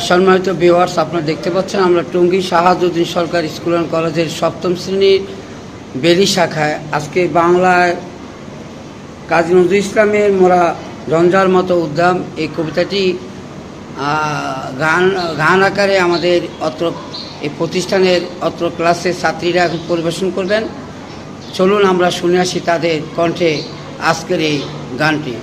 সম্মানিত ভিউয়ার্স, আপনারা দেখতে পাচ্ছেন আমরা টঙ্গী শাহাবুদ্দিন সরকারি স্কুল অ্যান্ড কলেজের সপ্তম শ্রেণীর বেলি শাখায় আজকে বাংলায় কাজী নজরুল ইসলামের মোরা ঝঞ্ঝার মতো উদ্যম এই কবিতাটি গান আকারে আমাদের অত্র এই প্রতিষ্ঠানের অত্র ক্লাসের ছাত্রীরা এখন পরিবেশন করবেন। চলুন আমরা শুনে আসি তাদের কণ্ঠে আজকের এই গানটি।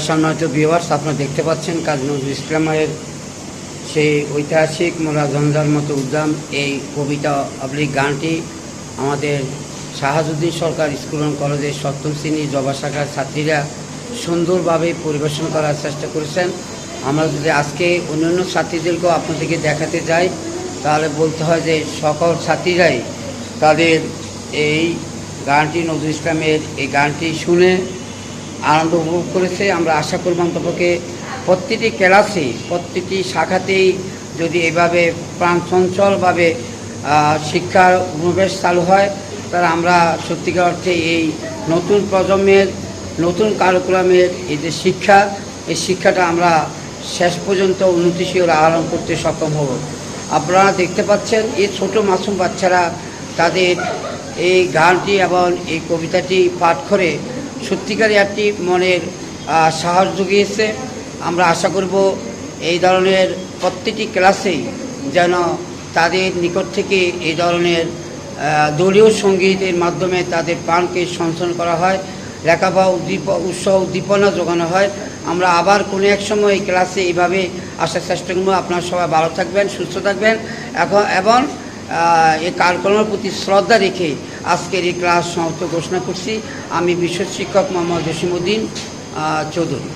সম্মানিত ভিউয়ার্স, আপনারা দেখতে পাচ্ছেন কাজী নজরুল ইসলামের সেই ঐতিহাসিক মোরা ঝঞ্ঝার মতো উদ্যম এই কবিতা অবলিক গানটি আমাদের শাহাবুদ্দিন সরকার স্কুল অ্যান্ড কলেজের সপ্তম শ্রেণীর জবা শাখার ছাত্রীরা সুন্দরভাবে পরিবেশন করার চেষ্টা করেছেন। আমরা যদি আজকে অন্যান্য ছাত্রীদেরকেও আপনাদেরকে দেখাতে যাই তাহলে বলতে হয় যে সকল ছাত্রীরাই তাদের এই গানটি নজরুল ইসলামের এই গানটি শুনে আনন্দ উপভোগ করেছে। আমরা আশা করব অন্তপক্ষে প্রতিটি ক্লাসে প্রতিটি শাখাতেই যদি এভাবে প্রাণচঞ্চলভাবে শিক্ষার উপবেশ চালু হয় তাহলে আমরা সত্যিকার অর্থে এই নতুন প্রজন্মের নতুন কারিকুলামের এই যে শিক্ষা, এই শিক্ষাটা আমরা শেষ পর্যন্ত উন্নতিশীল আহরণ করতে সক্ষম হব। আপনারা দেখতে পাচ্ছেন এই ছোটো মাসুম বাচ্চারা তাদের এই গানটি এবং এই কবিতাটি পাঠ করে সত্যিকারই একটি মনের সাহস জুগিয়েছে। আমরা আশা করব এই ধরনের প্রত্যেকটি ক্লাসেই যেন তাদের নিকট থেকে এই ধরনের দলীয় সঙ্গীতের মাধ্যমে তাদের প্রাণকে সঞ্চালন করা হয়, লেখাপড়া উৎসাহ উদ্দীপনা যোগানো হয়। আমরা আবার কোনো এক সময় এই ক্লাসে এইভাবে আসার চেষ্টা করব। আপনারা সবাই ভালো থাকবেন, সুস্থ থাকবেন এবং এই কার্যক্রমের প্রতি শ্রদ্ধা রেখে আজকের এই ক্লাস সমাপ্ত ঘোষণা করছি। আমি বিশেষ শিক্ষক মোহাম্মদ জসিমউদ্দিন চৌধুরী।